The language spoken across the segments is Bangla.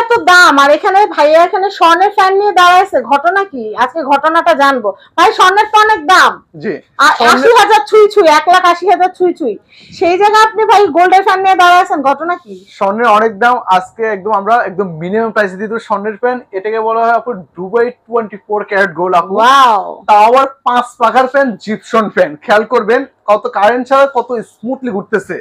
এত দাম, আর এখানে ভাইয়া এখানে স্বর্ণের ফ্যান নিয়ে দাঁড়াইছে, ঘটনা কি? আজকে ঘটনাটা জানবো। ভাই স্বর্ণের তো অনেক দাম, জি ৮০,০০০ ছুঁই ছুঁই, ১,৮০,০০০ ছুঁই ছুঁই, সেই জায়গায় আপনি ভাই গোল্ডের ফ্যান নিয়ে দাঁড়াইছেন, ঘটনা কি? স্বর্ণের অনেক দাম, আজকে একদম আমরা একদম মিনিমাম প্রাইসে দিয়ে দেবো স্বর্ণের ফ্যান। এটাকে বলা হয় আপু দুবাই 24 ক্যারেট গোল্ড আপু। ওয়াও, তাও আবার 5 পাখার ফ্যান, জিপসন ফ্যান। খেয়াল করবেন কত কারেন্ট ছাড়া কত স্মুথলি ঘুরতেছে,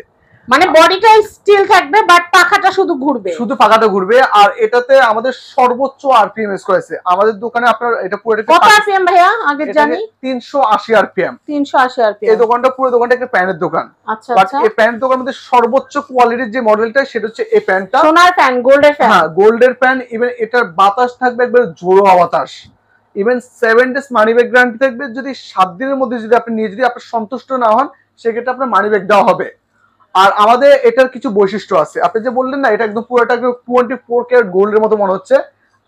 মানে বডিটা স্টিল থাকবে বাট পাখাটা শুধু ঘুরবে, শুধু পাখাটা ঘুরবে। আর এটাতে আমাদের সর্বোচ্চ আরপিএম এস করেছে আমাদের দোকানে। আপনার এটা পুরো কত আরপিএম ভাইয়া আগে জানি? 380 আরপিএম। 380 আরপিএম। এই দোকানটা পুরো দোকানটা একটা প্যানের দোকান। আচ্ছা বাট আচ্ছা, এই প্যানের দোকানের মধ্যে সর্বোচ্চ কোয়ালিটির যে মডেলটা সেটা হচ্ছে এই প্যানটা, সোনার ফ্যান, গোল্ডের ফ্যান। হ্যাঁ গোল্ডের প্যান। ইভেন এটার বাতাস থাকবে একবার জোড়া বাতাস। Even 7 days money back guarantee থাকবে। যদি 7 দিনের মধ্যে যদি আপনি নিয়ে যদি আপনি সন্তুষ্ট না হন সেক্ষেত্রে আপনার মানি ব্যাক দেওয়া হবে। আর আমাদের এটার কিছু বৈশিষ্ট্য আছে। আপনি যে বললেন না এটা একদম পুরোটা 24 ক্যারেট গোল্ডের মতো মনে হচ্ছে,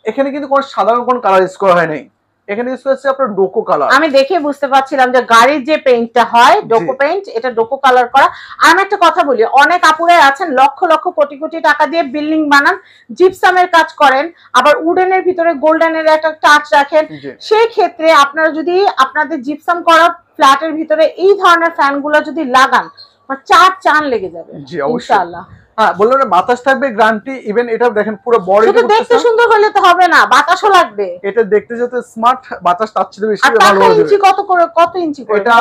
এখানে কিন্তু কোনো সাধারণ কোনো কালার ইউজ করা হয় নাই, এখানে ইউজ করেছে আপনার ডোকো কালার। আমি দেখে বুঝতে পারছিলাম যে গাড়ির যে পেইন্টটা হয় ডোকো পেইন্ট, এটা ডোকো কালার করা। আর আমি একটা কথা বলি, অনেক আপুরাই আছেন লক্ষ লক্ষ কোটি কোটি টাকা দিয়ে বিল্ডিং বানান, জিপসামের কাজ করেন, আবার উডেনের ভিতরে গোল্ডেনের একটা টাচ রাখেন। সেই ক্ষেত্রে আপনারা যদি আপনাদের জিপসাম করা ফ্ল্যাটের ভিতরে এই ধরনের ফ্যানগুলো যদি লাগান, চার চান লেগে যাবে ইনশাআল্লাহ। হ্যাঁ বললাম না বাতাস থাকবে গ্যারান্টি। ইভেন এটা দেখেন পুরো বডি শুধু দেখতে সুন্দর হলে তো হবে না, বাতাসও লাগবে। এটা দেখতে যত স্মার্ট, বাতাস তার চেয়ে বেশি ভালো হবে। ইঞ্চি কত করে, কত ইঞ্চি করে? এটা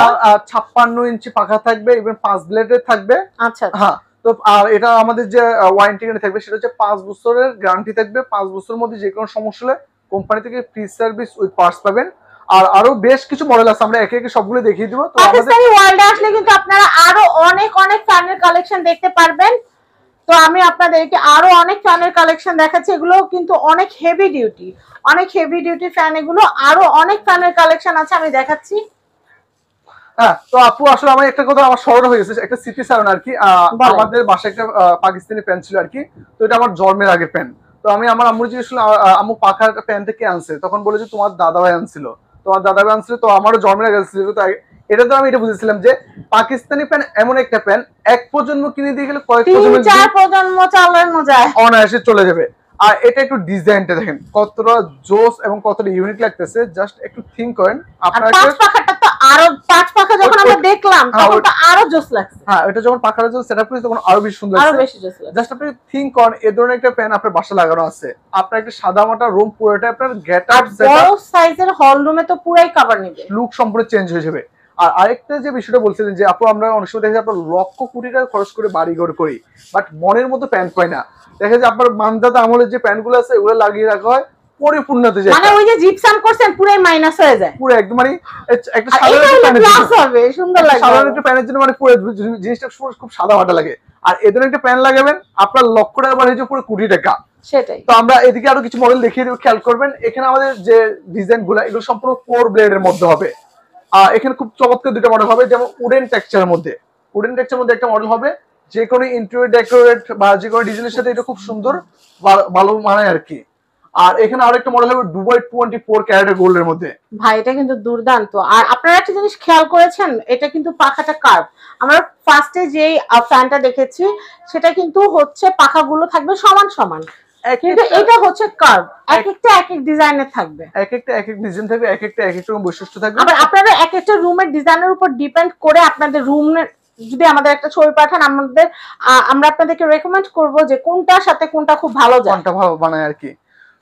56 ইঞ্চি পাখা থাকবে, ইভেন 5 ব্লেডের থাকবে। আচ্ছা হ্যাঁ। তো আর এটা আমাদের যে ওয়ারেন্টি গ্যারান্টি থাকবে সেটা হচ্ছে 5 বছরের গ্যারান্টি থাকবে। 5 বছরের মধ্যে যে কোনো সমস্যা হলে কোম্পানি থেকে ফ্রি সার্ভিস উইথ পার্টস পাবেন। আর আরো বেশ কিছু মডেল আছে, আমরা একে একে সবগুলো দেখিয়ে দিব। তো পাকিস্তানি ওয়ার্ল্ডে আসলে কিন্তু আপনারা আরো অনেক অনেক ফ্যানের কালেকশন দেখতে পারবেন। তো আমি আপনাদেরকে আরো অনেক ফ্যানের কালেকশন দেখাচ্ছি, এগুলো কিন্তু অনেক হেভি ডিউটি, অনেক হেভি ডিউটি ফ্যান এগুলো। আরো অনেক ফ্যানের কালেকশন আছে, আমি দেখাচ্ছি। হ্যাঁ তো আপু আসলে আমার একটা কথা আমার স্মরণ হয়ে গেছে, একটা স্মৃতি স্মরণ আর কি। আমাদের বাসায় একটা পাকিস্তানি প্যান ছিল আর কি। তো এটা আমার জন্মের আগে প্যান। তো আমি আমার আম্মুর জিজ্ঞেস করলাম আম্মু পাখার প্যান থেকে আনছে, তখন বলে যে তোমার দাদা ভাই আনছিল। তোমার দাদা ভাই আনছিল, তো আমারও জন্মের আগে ছিল। তো এটা তো আমি এটা বুঝেছিলাম যে পাকিস্তানি প্যান এমন একটা প্যান এক প্রজন্ম কিনে দিয়ে গেলে কয়েক প্রজন্ম, 3-4 প্রজন্ম চালানো যায়, অনায়াসে চলে যাবে। আর এটা একটু ডিজাইনটা দেখেন কতটা জোস এবং কতটা ইউনিক লাগতেছে, জাস্ট একটু থিঙ্ক করেন আপনারা। পাঁচ পাখাটা তো আরো, পাঁচ পাখা যখন আমরা দেখলাম তখন তো আরো জোস লাগছে। হ্যাঁ এটা যখন পাখাটা যখন সেটআপ করেছি তখন আরো বেশি সুন্দর আরো বেশি জোস লাগছে। জাস্ট আপনি থিঙ্ক করেন এই ধরনের একটা প্যান আপনার বাসা লাগানো আছে, আপনার একটা সাদা মাটা রুম পুরোটা আপনার গেটআপ সেটআপ, বড় সাইজের হল রুমে তো পুরাই কভার নেবে, লুক সম্পূর্ণ চেঞ্জ হয়ে যাবে। আর আরেকটা যে বিষয়টা বলছিলেন যে আপু আমরা অনেক সময় দেখি আপনার লক্ষ কোটি টাকা খরচ করে বাড়ি ঘর করি, বাট মনের মতো প্যান্ট পাই না। দেখা যায় আপনার মানদাতা আমলের যে প্যান্টগুলো আছে ওগুলো লাগিয়ে রাখা হয়, পরিপূর্ণতে যায়, মানে ওই যে জিপসাম করছেন পুরাই মাইনাস হয়ে যায়, পুরো একদম মানে একটা সাধারণ প্লাস হবে, সুন্দর লাগে। সাধারণ একটা প্যানের জন্য মানে পুরো জিনিসটা খুব সাদা মাটা লাগে। আর এদের একটা প্যান লাগাবেন আপনার লক্ষ টাকা বাড়ে যে পুরো কোটি টাকা। সেটাই। তো আমরা এদিকে আরো কিছু মডেল দেখিয়ে দেব, খেয়াল করবেন। এখানে আমাদের যে ডিজাইন গুলো এগুলো সম্পূর্ণ 4 ব্লেডের মধ্যে হবে। এখানে খুব চমৎকার দুটো মডেল হবে, যেমন উডেন টেক্সচারের মধ্যে, উডেন টেক্সচারের মধ্যে একটা মডেল হবে, যে কোনো ইন্টেরিয়র ডেকোরেট বা যে কোনো ডিজাইনের সাথে এটা খুব সুন্দর ভালো মানায় আর কি। আর এখানে আরেকটা মডেল হবে দুবাই 24 ক্যারেটের গোল্ডের মধ্যে। ভাই এটা কিন্তু দুর্দান্ত। আর আপনারা একটা জিনিস খেয়াল করেছেন, এটা কিন্তু পাখাটা কার্ভ। আমরা ফার্স্টে যে ফ্যানটা দেখেছি সেটা কিন্তু হচ্ছে পাখাগুলো থাকবে সমান সমান, কিন্তু এটা হচ্ছে কার্ভ, এক একটা এক এক ডিজাইনের থাকবে, এক একটা এক এক ডিজাইন থাকবে, এক একটা এক এক রকম বৈশিষ্ট্য থাকবে। আবার আপনারা এক একটা রুমের ডিজাইনের উপর ডিপেন্ড করে আপনাদের রুমের যদি আমাদের একটা ছবি পাঠান, আমরা আপনাদেরকে রেকমেন্ড করব যে কোনটার সাথে কোনটা খুব ভালো যায়, কোনটা ভালো বানায় আর কি।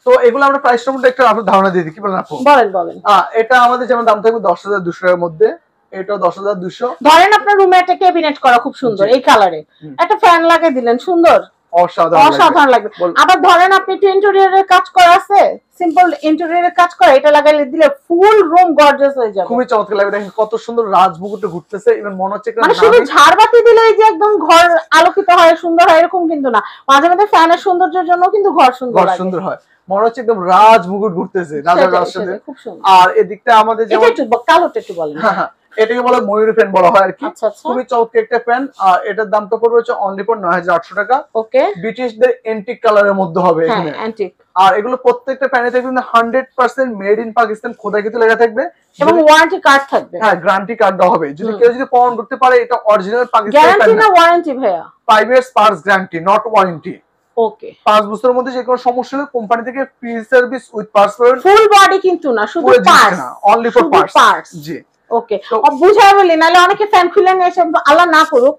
তো এগুলো আমরা প্রাইস সম্বন্ধে একটা আপনাদের ধারণা দিয়ে দিই, কি বলেন আপু? বলেন বলেন। এটা আমাদের যেমন দাম থাকবে 10,200 টাকার মধ্যে, এটা 10,200। ধরেন আপনার রুমে একটা ক্যাবিনেট করা খুব সুন্দর এই কালারে, একটা ফ্যান লাগিয়ে দিলেন, সুন্দর অসাধারণ লাগবে। আবার ধরেন আপনি একটু ইন্টেরিয়রের কাজ করা আছে, সিম্পল ইন্টেরিয়রের কাজ করা, এটা লাগাইলে দিলে ফুল রুম গর্জিয়াস হয়ে যাবে, খুবই চমৎকার লাগবে। দেখেন কত সুন্দর রাজমুকুটটা ঘুরতেছে, ইভেন মনে হচ্ছে মানে শুধু ঝাড়বাতি দিলেই যে একদম ঘর আলোকিত হয় সুন্দর হয় এরকম কিন্তু না, মাঝে মাঝে ফ্যানের সৌন্দর্যের জন্য কিন্তু ঘর সুন্দর হয়, মনে হচ্ছে একদম রাজমুকুট ঘুরতেছে রাজার রাজসাথে। আর এদিকটা আমাদের যেমন একটু কালোটা একটু বলেন। এটাকে বলে ময়ূরী ফ্যান বলা হয় আর কি। খুবই চমৎকার একটা ফ্যান। আর এটার দামটা পড়বে হচ্ছে অনলি ফর 9,800 টাকা। ওকে, ব্রিটিশদের এন্টিক কালারের মধ্যে হবে এখানে। এন্টিক। আর এগুলো প্রত্যেকটা ফ্যানে থাকবে 100% মেড ইন পাকিস্তান খোদাইকৃত লেখা থাকবে এবং ওয়ারেন্টি কার্ড থাকবে। হ্যাঁ, গ্যারান্টি কার্ড দেওয়া হবে। যদি কেউ প্রমাণ করতে পারে এটা অরিজিনাল পাকিস্তানি গ্যারান্টি না ওয়ারেন্টি ভাইয়া? 5 years parts guarantee, not warranty. Okay 5 বছরের মধ্যে যে কোনো সমস্যা হলে কোম্পানি থেকে ফ্রি সার্ভিস উইথ পার্টস পাবেন। ফুল বডি কিন্তু না, শুধু পার্টস না, অনলি ফর পার্টস। জি ওকে, বুঝাই বলি, নালে অনেকে ফ্যান খুলে নিয়ে এসে, আল্লাহ না করুক,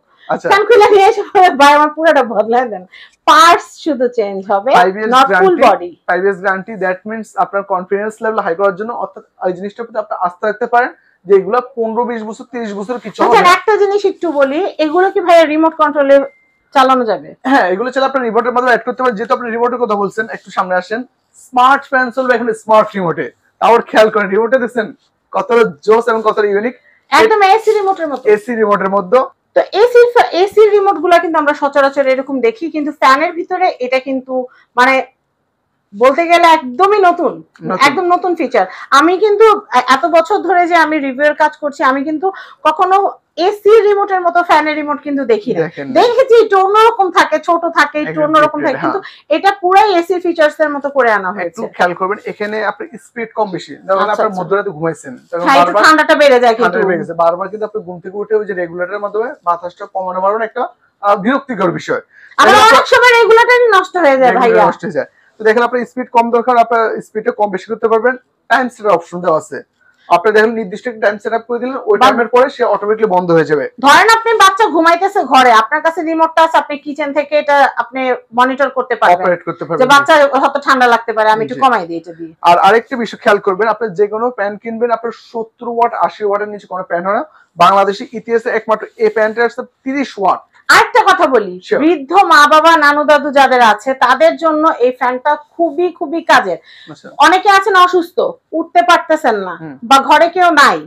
ফ্যান খুলে নিয়ে এসে ভাই আমার পুরোটা বদলাই দেন, পার্টস শুধু চেঞ্জ হবে, not full body. 5 years guarantee, that means আপনার কনফিডেন্স লেভেল হাই করার জন্য, অর্থাৎ এই জিনিসটার প্রতি আপনি আস্থা রাখতে পারেন যে এগুলা 15-20 বছর 30 বছর কিছু হবে না। একটা জিনিস একটু বলি, এগুলো কি ভাই রিমোট কন্ট্রোলে চালানো যাবে? হ্যাঁ, এগুলো চাইলে আপনি রিমোটের মাধ্যমে অ্যাড করতে পারেন। যেহেতু আপনি রিমোটের কথা বলছেন, একটু সামনে আসেন। স্মার্ট ফ্যান চলবে এখন স্মার্ট রিমোটে। তাও খেয়াল করেন রিমোটে দেখছেন কতটা জোস এবং কতটা ইউনিক, একদম এসি রিমোটের মতো। এসি রিমোটের মধ্যে। তো এসি রিমোট গুলা কিন্তু আমরা সচরাচর এরকম দেখি, কিন্তু ফ্যানের ভিতরে এটা কিন্তু মানে বলতে গেলে একদমই নতুন, একদম নতুন ফিচার। আমি কিন্তু এত বছর ধরে যে আমি রিভিউয়ের কাজ করছি, আমি কিন্তু কখনো এসি রিমোটের মতো ফ্যানের রিমোট কিন্তু দেখি না। দেখেছি একটু অন্যরকম থাকে, ছোট থাকে, একটু অন্যরকম থাকে, কিন্তু এটা পুরাই এসি ফিচার্স এর মতো করে আনা হয়েছে। একটু খেয়াল করবেন, এখানে আপনি স্পিড কম বেশি, যেমন আপনার মধ্যরাতে ঘুমাইছেন, বারবার ঠান্ডাটা বেড়ে যায়, কিন্তু বারবার কিন্তু আপনি ঘুম থেকে উঠে ওই যে রেগুলেটরের মাধ্যমে বাতাসটা কমানো বাড়ানো একটা বিরক্তিকর বিষয়। আর অনেক সময় রেগুলেটরই নষ্ট হয়ে যায় ভাইয়া, নষ্ট হয়ে যায়। তো দেখেন আপনার স্পিড কম দরকার, আপনার স্পিডটা কম বেশি করতে পারবেন। টাইম সেট অপশন দেওয়া আছে, আপনি দেখেন নির্দিষ্ট একটা টাইম সেটআপ করে দিলেন, ওই টাইমের পরে সে অটোমেটিক্যালি বন্ধ হয়ে যাবে। ধরেন আপনি বাচ্চা ঘুমাইতেছে ঘরে, আপনার কাছে রিমোটটা আছে, আপনি কিচেন থেকে এটা আপনি মনিটর করতে পারবেন, অপারেট করতে পারবেন যে বাচ্চা হয়তো ঠান্ডা লাগতে পারে, আমি একটু কমাই দিই এটা দিয়ে। আর আরেকটা বিষয় খেয়াল করবেন, আপনি যে কোনো ফ্যান কিনবেন, আপনার 70 ওয়াট 80 ওয়াটের নিচে কোনো ফ্যান হয় না। বাংলাদেশি ইতিহাসে একমাত্র এই ফ্যানটা আছে 30 ওয়াট। আরেকটা কথা বলি, বৃদ্ধ মা বাবা নানু দাদু যাদের আছে তাদের জন্য এই ফ্যানটা খুবই খুবই কাজের। অনেকে আছেন অসুস্থ, উঠতে পারতেছেন না, বা ঘরে কেউ নাই,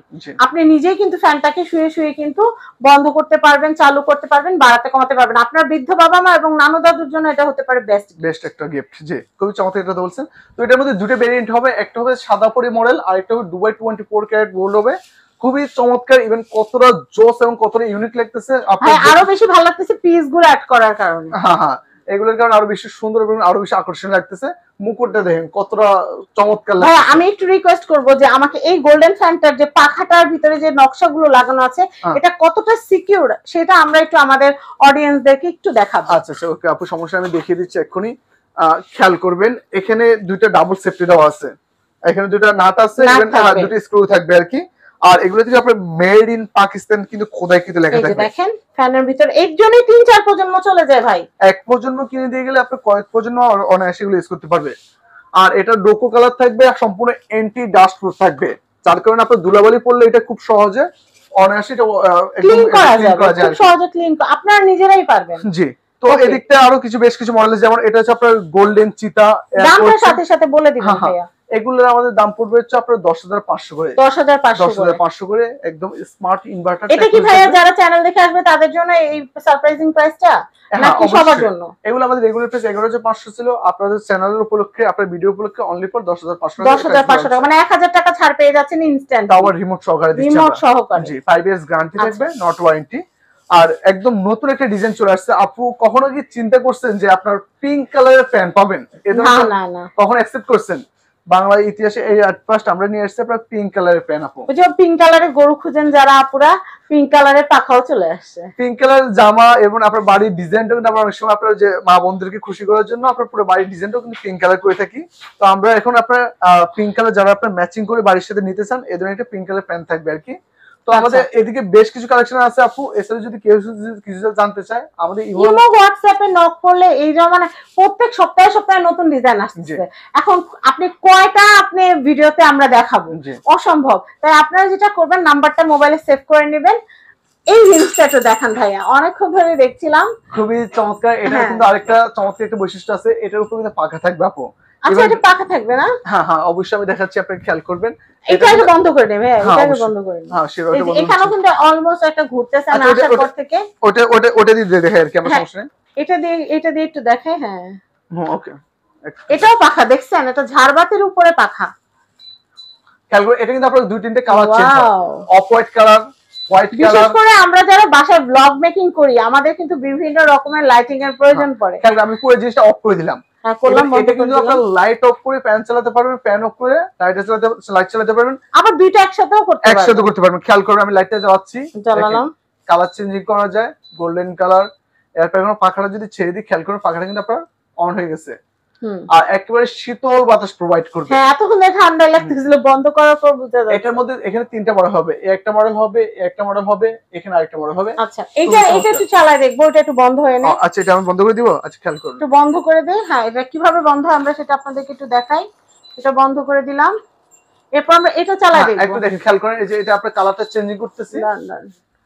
আপনি নিজেই কিন্তু ফ্যানটাকে শুয়ে শুয়ে কিন্তু বন্ধ করতে পারবেন, চালু করতে পারবেন, বাড়াতে কমাতে পারবেন। আপনার বৃদ্ধ বাবা মা এবং নানু দাদুর জন্য এটা হতে পারে বেস্ট একটা গিফট। জি, খুবই চমৎকার কথা বলছেন। তো এটার মধ্যে দুটো ভেরিয়েন্ট হবে, একটা হবে সাদা পরি মডেল, আর একটা হবে দুবাই 24 ক্যারেট গোল্ড হবে। খুবই চমৎকার, ইভেন কতটা জোস এবং কতটা ইউনিক লাগতেছে, আরো বেশি ভালো লাগতেছে পিস গুলো অ্যাড করার কারণে। হ্যাঁ, এগুলোর কারণে আরো বেশি সুন্দর এবং আরো বেশি আকর্ষণীয় লাগতেছে। মুকুটটা দেখেন কতটা চমৎকার লাগছে। ভাই আমি একটু রিকোয়েস্ট করব যে আমাকে এই গোল্ডেন ফ্যানটার যে পাখাটার ভিতরে যে নকশাগুলো লাগানো আছে, এটা কতটা সিকিউর সেটা আমরা একটু আমাদের অডিয়েন্সদেরকে একটু দেখাবো। আচ্ছা ওকে আপু, সমস্যা, আমি দেখিয়ে দিচ্ছি এক্ষুনি। খেয়াল করবেন, এখানে দুইটা ডাবল সেফটি দেওয়া আছে, এখানে দুইটা নাট আছে, দুটো স্ক্রু থাকবে আর কি। আর এগুলো থেকে আপনার মেড ইন পাকিস্তান কিন্তু খোদাই কিন্তু লেখা থাকবে। দেখেন ফ্যানের ভিতর একজনই 3-4 প্রজন্ম চলে যায় ভাই। এক প্রজন্ম কিনে দিয়ে গেলে আপনি কয়েক প্রজন্ম অনায়াসে এগুলো ইউজ করতে পারবে। আর এটা ডোকো কালার থাকবে, আর সম্পূর্ণ অ্যান্টি ডাস্ট প্রুফ থাকবে, যার কারণে আপনার ধুলাবালি পড়লে এটা খুব সহজে অনায়াসে ক্লিন করা যাবে, খুব সহজে ক্লিন আপনারা নিজেরাই পারবেন। জি, তো এদিকটা আরো বেশ কিছু মডেল, যেমন এটা হচ্ছে আপনার গোল্ডেন চিতা। দামটার সাথে সাথে বলে দিবেন ভাইয়া। এগুলোর আমাদের দাম পড়বে হচ্ছে আপনার 10,500 করে। 10,500 করে, একদম স্মার্ট ইনভার্টার। এটা কি ভাইয়া যারা চ্যানেল দেখে আসবে তাদের জন্য এই সারপ্রাইজিং প্রাইসটা, নাকি সবার জন্য? এগুলো আমাদের রেগুলার প্রাইস 11,500 ছিল, আপনাদের চ্যানেলের উপলক্ষে, আপনার ভিডিও উপলক্ষে অনলি ফর 10,500 টাকা, মানে 1000 টাকা ছাড় পেয়ে যাচ্ছেন ইনস্ট্যান্ট। আবার রিমোট সহকারে দিচ্ছি, রিমোট সহকারে। জি, 5 ইয়ার্স গ্যারান্টি থাকবে, নট ওয়ারেন্টি। আর একদম নতুন একটা ডিজাইন চলে আসছে। আপু কখনো কি চিন্তা করছেন যে আপনার পিঙ্ক কালারের ফ্যান পাবেন? না, কখনো অ্যাকসেপ্ট করছেন? বাংলা ইতিহাসে এই ফার্স্ট আমরা নিয়ে আসছি আপনার পিঙ্ক কালারের ফ্যান। আপু ওই যে পিঙ্ক কালারের গরু খুঁজেন যারা, আপুরা পিঙ্ক কালারের পাখাও চলে আসছে। পিঙ্ক কালার জামা এবং আপনার বাড়ির ডিজাইনটা কিন্তু আমরা অনেক সময় আপনার যে মা বোনদেরকে খুশি করার জন্য আপনার পুরো বাড়ির ডিজাইনটাও কিন্তু পিঙ্ক কালার করে থাকি। তো আমরা এখন আপনার পিঙ্ক কালার যারা আপনার ম্যাচিং করে বাড়ির সাথে নিতে চান, এই ধরনের একটা পিঙ্ক কালার ফ্যান থাকবে আর কি। তো আমাদের এদিকে বেশ কিছু কালেকশন আছে আপু। এছাড়া যদি কেউ কিছু জানতে চায়, আমাদের ইমো হোয়াটসঅ্যাপে নক করলে এই জমানা প্রত্যেক সপ্তাহে নতুন ডিজাইন আসছে। এখন আপনি কয়টা আপনি ভিডিওতে আমরা দেখাবো, অসম্ভব। তাই আপনারা যেটা করবেন, নাম্বারটা মোবাইলে সেভ করে নেবেন। এই জিনিসটা একটু দেখান ভাইয়া, অনেকক্ষণ ধরে দেখছিলাম, খুবই চমৎকার। এটা কিন্তু আরেকটা চমৎকার একটা বৈশিষ্ট্য আছে, এটার উপর কিন্তু পাখা থাকবে আপু। আচ্ছা, এটা পাখা থাকবে না? হ্যাঁ, অবশ্যই আমি দেখাচ্ছি, আপনি খেয়াল করবেন। এটাকে বন্ধ করে নেবে, এটাকে বন্ধ করে নেবে। হ্যাঁ, সেটা বন্ধ। এখানেও কিন্তু অলমোস্ট একটা ঘুরতেছে, আমি আসার পর থেকে। ওটা দিয়ে দেখাই আর কি, আমার সমস্যা নেই। এটা দিয়ে একটু দেখাই। হ্যাঁ, ওকে। এটাও পাখা, দেখছেন? এটা ঝাড়বাতির উপরে পাখা। খেয়াল করুন, এটা কিন্তু আপনার দুই তিনটে কালার চেঞ্জ হয়, off white colour, white colour. বিশেষ করে আমরা যারা বাসায় ব্লগ মেকিং করি, আমাদের কিন্তু বিভিন্ন রকমের লাইটিং এর প্রয়োজন পড়ে। খেয়াল করুন, আমি পুরো জিনিসটা অফ করে দিলাম। এটা কিন্তু আপনার লাইট অফ করে ফ্যান চালাতে পারবেন, ফ্যান অফ করে লাইট চালাতে পারবেন, আবার দুইটা একসাথেও করতে পারবেন। খেয়াল করুন, আমি লাইটটা জ্বালাচ্ছি, জ্বালালাম, কালার চেঞ্জিং করা যায়, গোল্ডেন কালার। এরপর পাখাটা যদি ছেড়ে দিই, খেয়াল করুন পাখাটা কিন্তু আপনার অন হয়ে গেছে। আর একেবারে শীতল বাতাস প্রোভাইড করবে। হ্যাঁ, এতক্ষণ ঠান্ডা লাগতেছিল, বন্ধ করার পর বুঝা যাচ্ছে। এটার মধ্যে এখানে 3টা মডেল হবে, একটা মডেল হবে, একটা মডেল হবে, এখানে আরেকটা মডেল হবে। আচ্ছা, এটা একটু চালাই দেখবো, এটা একটু বন্ধ হয়ে নেই। আচ্ছা, এটা আমি বন্ধ করে দিব। আচ্ছা, খেয়াল করুন, একটু বন্ধ করে দেই। হ্যাঁ, এটা কিভাবে বন্ধ হয় আমরা সেটা আপনাদেরকে একটু দেখাই। এটা বন্ধ করে দিলাম, এরপর আমরা এটা চালাই দেখবো। একটু দেখেন, খেয়াল করেন, এই যে এটা আপনার কালারটা চেঞ্জিং করতেছি।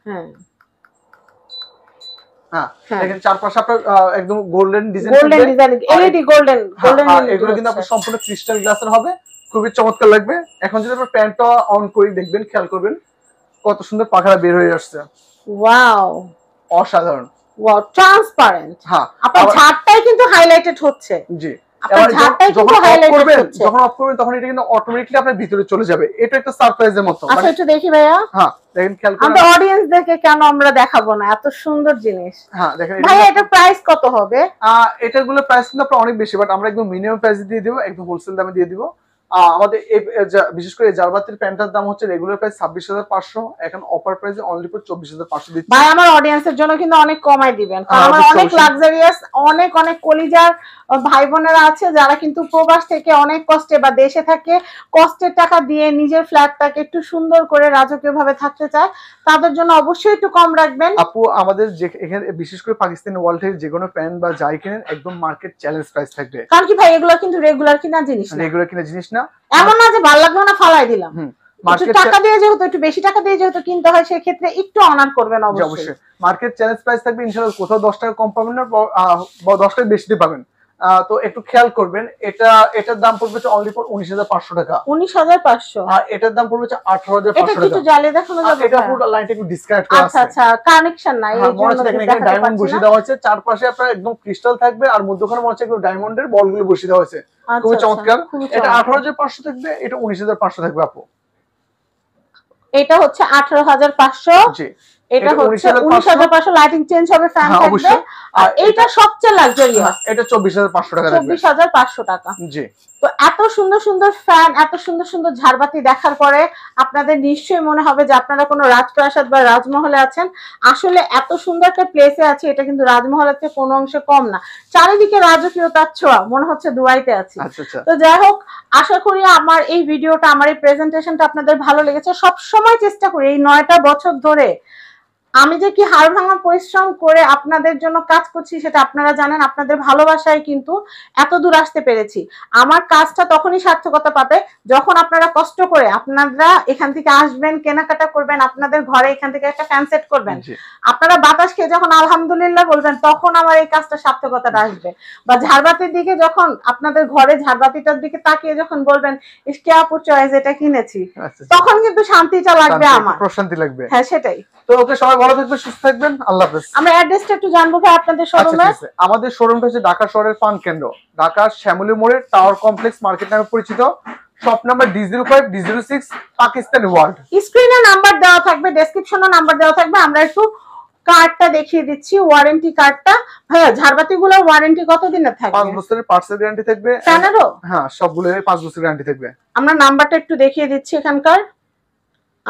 হ্যাঁ হ্যাঁ, দেখেন চারপাশে আপনার একদম golden design, golden design, LED golden golden. এগুলো কিন্তু আপনার সম্পূর্ণ ক্রিস্টাল গ্লাসের হবে, খুবই চমৎকার লাগবে। এখন যদি আপনার প্যান্টটা অন করি দেখবেন, খেয়াল করবেন কত সুন্দর পাখাটা বের হয়ে আসছে। ওয়াও, অসাধারণ। Wow, transparent. হ্যাঁ, আপনার ঝাড়টাই কিন্তু হাইলাইটেড হচ্ছে। জি, যখন অফ করবেন তখন এটা কিন্তু অটোমেটিক্যালি আপনার ভিতরে চলে যাবে। এটা একটা সারপ্রাইজের মতো। আচ্ছা, একটু দেখি ভাইয়া। হ্যাঁ, দেখেন, খেয়াল করুন। আমরা অডিয়েন্সদেরকে কেন আমরা দেখাবো না এত সুন্দর জিনিস? হ্যাঁ, দেখেন ভাইয়া, এটা প্রাইস কত হবে? এটার গুলো প্রাইস কিন্তু আপনার অনেক বেশি, বাট আমরা একদম মিনিমাম প্রাইসে দিয়ে দিব, একদম হোলসেল দামে দিয়ে দিব। আমাদের বিশেষ করে জারবাতির প্যান্টের দাম হচ্ছে রেগুলার প্রাইস 26,500, এখন অফার প্রাইসে অনলি ফর 24,500 দিচ্ছি। ভাই, আমার অডিয়েন্সের জন্য কিন্তু অনেক কমাই দিবেন, কারণ আমার অনেক লাক্সারিয়াস, অনেক কলিজার ভাই বোনেরা আছে যারা কিন্তু প্রবাস থেকে অনেক কষ্টে বা দেশে থাকে কষ্টের টাকা দিয়ে নিজের ফ্ল্যাটটাকে একটু সুন্দর করে রাজকীয় ভাবে থাকতে চায়, তাদের জন্য অবশ্যই একটু কম রাখবেন। আপু, আমাদের যে এখানে বিশেষ করে পাকিস্তানি ওয়ার্ল্ড থেকে যে কোনো প্যান্ট বা যাই কিনেন একদম মার্কেট চ্যালেঞ্জ প্রাইস থাকবে। কারণ কি ভাই, এগুলো কিন্তু রেগুলার কিনা জিনিস না, রেগুলার কিনা জিনিস না। এমন না যে ভালো লাগলো না ফালাই দিলাম। টাকা দিয়ে যেহেতু, একটু বেশি টাকা দিয়ে যেহেতু কিনতে হয়, সেই ক্ষেত্রে একটু অনার করবেন অবশ্যই। মার্কেট চ্যালেঞ্জ প্রাইস থাকবে ইনশাআল্লাহ, কোথাও 10 টাকা কম পাবেন না বা 10 টাকা বেশি দিয়ে পাবেন। তো একটু খেয়াল করবেন, এটার দাম পড়বে অনলি ফর 19,500 টাকা। 19,500। আর এটার দাম পড়বে 18,500 টাকা। এটা একটু জ্বালিয়ে দেখানো যাবে? এটা পুরো লাইনটা একটু ডিসকানেক্ট করা আছে। আচ্ছা, কানেকশন নাই, এই জন্য দেখেন এখানে ডায়মন্ড বসিয়ে দেওয়া হয়েছে, চারপাশে আপনার একদম ক্রিস্টাল থাকবে, আর মধ্যখানে মনে হচ্ছে একটু ডায়মন্ডের বলগুলো বসিয়ে দেওয়া হয়েছে। খুবই চমৎকার। এটা 18,500 থাকবে, এটা 19,500 থাকবে আপু। এটা হচ্ছে 18,500। জি, এটা হচ্ছে 19,500। লাইটিং চেঞ্জ হবে, ফ্যান থাকবে। আর এটা সবচেয়ে লাক্সারিয়াস, এটা 24,500 টাকা থাকবে। 24,500 টাকা। জি। তো এত সুন্দর সুন্দর ফ্যান, এত সুন্দর সুন্দর ঝাড়বাতি দেখার পরে আপনাদের নিশ্চয়ই মনে হবে যে আপনারা কোনো রাজপ্রাসাদ বা রাজমহলে আছেন। আসলে এত সুন্দর একটা প্লেসে আছে, এটা কিন্তু রাজমহলের থেকে কোনো অংশে কম না। চারিদিকে রাজকীয়তার ছোঁয়া, মনে হচ্ছে দুবাইতে আছি। তো যাই হোক, আশা করি আমার এই ভিডিওটা, আমার এই প্রেজেন্টেশনটা আপনাদের ভালো লেগেছে। সব সময় চেষ্টা করি এই 9টা বছর ধরে আমি যে কি হাড় ভাঙা পরিশ্রম করে আপনাদের জন্য কাজ করছি সেটা আপনারা জানেন। আপনাদের ভালোবাসায় কিন্তু এত দূর আসতে পেরেছি। আমার কাজটা তখনই সার্থকতা পাবে যখন আপনারা কষ্ট করে আপনারা এখান থেকে আসবেন, কেনাকাটা করবেন, আপনাদের ঘরে এখান থেকে একটা ফ্যান সেট করবেন, আপনারা বাতাস খেয়ে যখন আলহামদুলিল্লাহ বলবেন, তখন আমার এই কাজটা সার্থকতাটা আসবে। বা ঝাড়বাতির দিকে যখন আপনাদের ঘরে ঝাড়বাতিটার দিকে তাকিয়ে যখন বলবেন ইসকে আপুর চয়েস এটা কিনেছি, তখন কিন্তু শান্তিটা লাগবে, আমার প্রশান্তি লাগবে। হ্যাঁ, সেটাই। তো ওকে, সবাই ভালো থাকবেন, সুস্থ থাকবেন, আল্লাহ হাফেজ। আমরা অ্যাড্রেসটা একটু জানবো ভাই আপনাদের শোরুমের। আমাদের শোরুমটা হচ্ছে ঢাকা শহরের প্রাণ কেন্দ্র, ঢাকা শ্যামলী মোড়ে টাওয়ার কমপ্লেক্স মার্কেট নামে পরিচিত। Shop number D05 D06 Pakistani world. স্ক্রিনে নাম্বার দেওয়া থাকবে, ডেসক্রিপশনে নাম্বার দেওয়া থাকবে। আমরা একটু কার্ডটা দেখিয়ে দিচ্ছি, ওয়ারেন্টি কার্ডটা। ভাইয়া, ঝাড়বাতিগুলোর ওয়ারেন্টি কতদিনের থাকবে? 5 বছরের পার্টসের গ্যারান্টি থাকবে। ফ্যানেরও? হ্যাঁ, সবগুলোরই 5 বছরের গ্যারান্টি থাকবে। আমরা নাম্বারটা একটু দেখিয়ে দিচ্ছি এখানকার,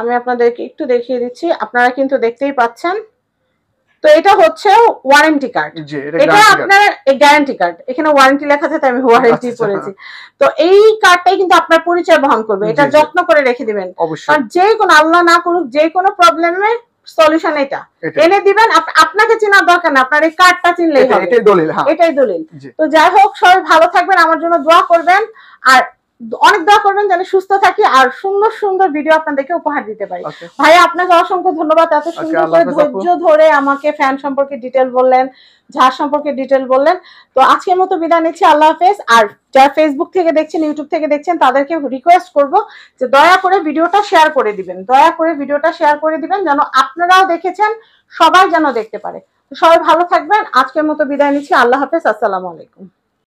আমি আপনাদেরকে একটু দেখিয়ে দিচ্ছি, আপনারা কিন্তু দেখতেই পাচ্ছেন। তো এটা হচ্ছে ওয়ারেন্টি কার্ড, এটা আপনার গ্যারান্টি কার্ড, এখানে ওয়ারেন্টি লেখা আছে তাই আমি ওয়ারেন্টি পড়েছি। তো এই কার্ডটাই কিন্তু আপনার পরিচয় বহন করবে, এটা যত্ন করে রেখে দিবেন। কারণ যে কোনো, আল্লাহ না করুক, যে কোনো প্রবলেমে সলিউশন এটা এনে দিবেন। আপনাকে চেনার দরকার না, আপনার এই কার্ডটা চিনলেই হবে, এটাই দলিল। এটাই দলিল। তো যাই হোক, সবাই ভালো থাকবেন, আমার জন্য দোয়া করবেন, আর অনেক দোয়া করবেন যেন সুস্থ থাকি আর সুন্দর সুন্দর ভিডিও আপনাদেরকে উপহার দিতে পারি। ভাইয়া, আপনাকে অসংখ্য ধন্যবাদ, এত সুন্দর করে ধৈর্য ধরে আমাকে ফ্যান সম্পর্কে ডিটেল বললেন, ঝাড় সম্পর্কে ডিটেল বললেন। তো আজকের মতো বিদায় নিচ্ছি, আল্লাহ হাফেজ। আর যারা ফেসবুক থেকে দেখছেন, ইউটিউব থেকে দেখছেন, তাদেরকে রিকোয়েস্ট করব যে দয়া করে ভিডিওটা শেয়ার করে দিবেন, দয়া করে ভিডিওটা শেয়ার করে দিবেন, যেন আপনারাও দেখেছেন, সবাই যেন দেখতে পারে। সবাই ভালো থাকবেন, আজকের মতো বিদায় নিচ্ছি, আল্লাহ হাফেজ, আসসালামু আলাইকুম।